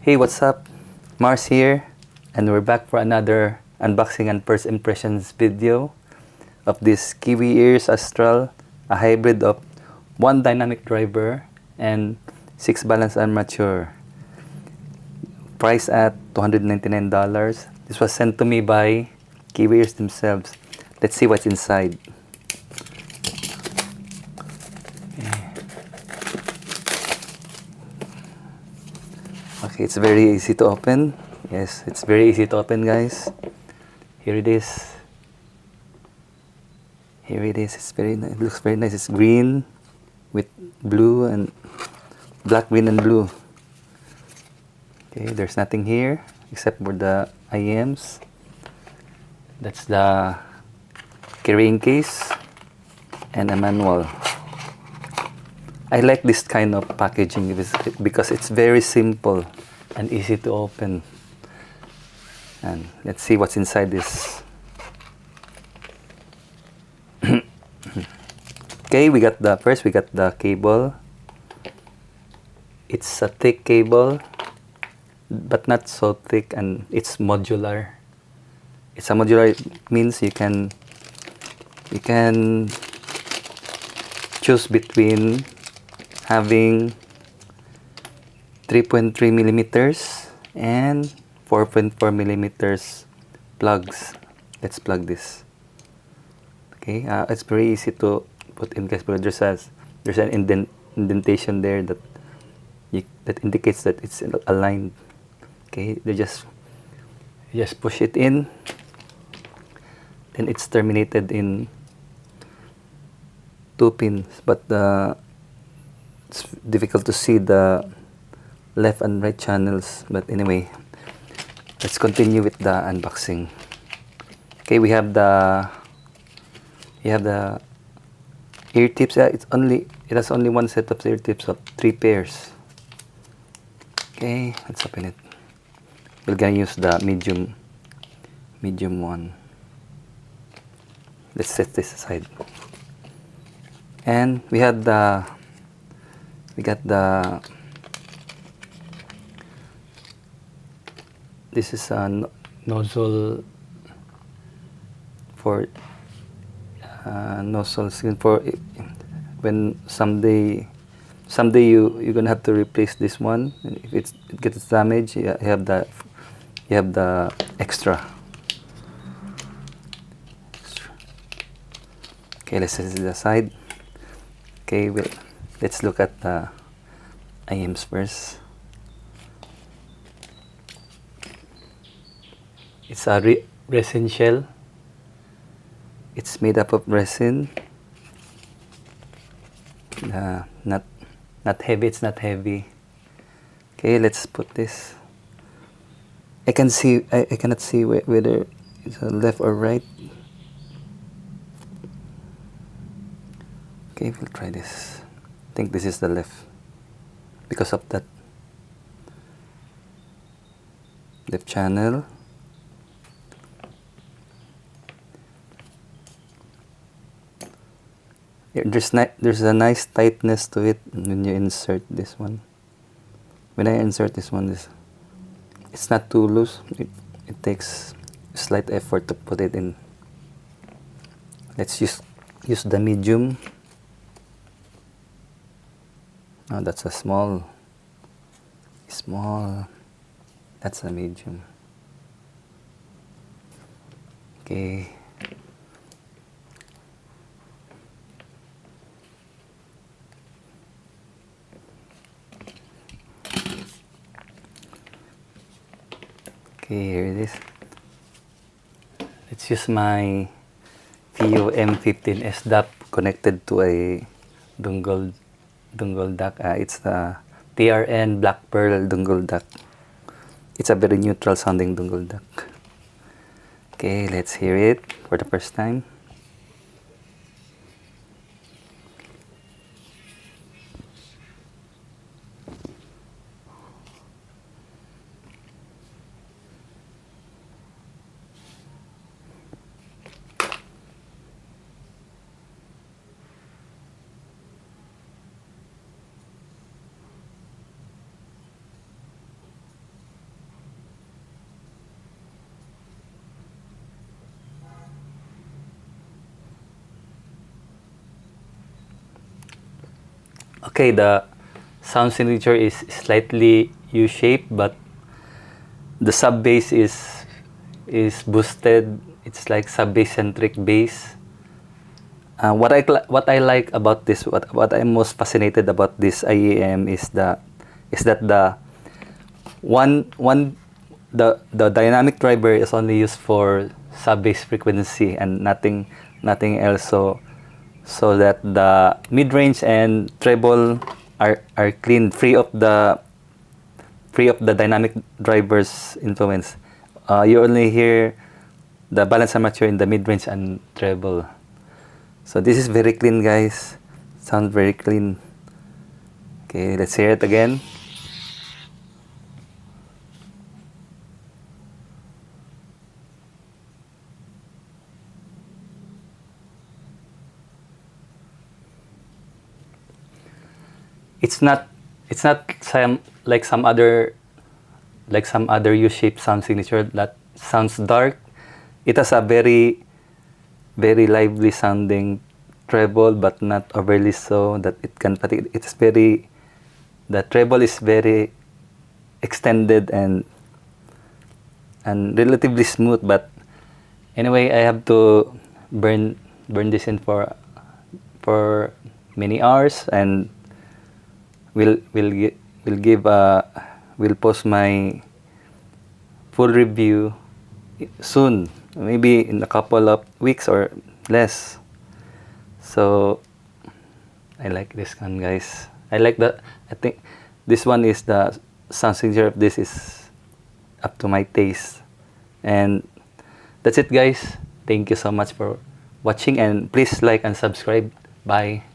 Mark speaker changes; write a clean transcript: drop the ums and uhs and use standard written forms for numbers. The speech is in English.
Speaker 1: Hey, what's up? Mars here, and we're back for another unboxing and first impressions video of this Kiwi ears Astral, a hybrid of 1 dynamic driver and 6 balance armature. Price at $299. This was sent to me by Kiwi ears themselves. Let's see what's inside. Okay, it's very easy to open. Yes, it's very easy to open, guys. Here it is. Here it is. It looks very nice. It's green with blue and black, green, and blue. Okay, there's nothing here except for the IMs. That's the carrying case and a manual. I like this kind of packaging because it's very simple and easy to open. And let's see what's inside this. Okay, we got the cable. It's a thick cable, but not so thick, and it's modular. It's a modular, it means you can choose between having 3.3 millimeters and 4.4 millimeters plugs. Let's plug this. Okay, it's very easy to put in, guys, because there's an indentation there that indicates that it's aligned. Okay, you just push it in, then it's terminated in 2 pins, but it's difficult to see the left and right channels. But anyway, let's continue with the unboxing. Okay, we have the ear tips. It has only one set of ear tips of 3 pairs. Okay, let's open it. We're gonna use the medium one. Let's set this aside. And we got the this is a nozzle for when someday you're gonna have to replace this one. If it gets damaged, you have the extra. Okay, let's set it aside. Okay, let's look at the IMs first. It's a resin shell. It's made up of resin. Not heavy. It's not heavy. Okay, let's put this. I cannot see whether it's left or right. Okay, we'll try this. I think this is the left because of that left channel. There's a nice tightness to it when you insert this one. When I insert this one, it's not too loose. It takes slight effort to put it in. Let's use the medium. Oh, that's a small. That's a medium. Okay. Okay, here it is. Let's use my Fio M15S DAP connected to a dongle duck. It's the TRN Black Pearl dongle duck. It's a very neutral sounding dongle duck. Okay, let's hear it for the first time. Okay, the sound signature is slightly U-shaped, but the sub bass is boosted. It's like sub bass centric bass. What I like about this, what I'm most fascinated about this IEM is that one the dynamic driver is only used for sub bass frequency and nothing else. So that the mid range and treble are clean, free of the dynamic driver's influence. You only hear the balance amateur in the mid range and treble. So this is very clean, guys. Sounds very clean. Okay, let's hear it again. It's not some other U-shaped sound signature that sounds dark. It has a very lively sounding treble, but not overly so that it can fatigue. The treble is very extended and relatively smooth. But anyway, I have to burn this in for many hours, and we'll post my full review soon, maybe in a couple of weeks or less. So I like this one, guys. I think this one is the sound signature of this is up to my taste. And that's it, guys. Thank you so much for watching, and please like and subscribe. Bye.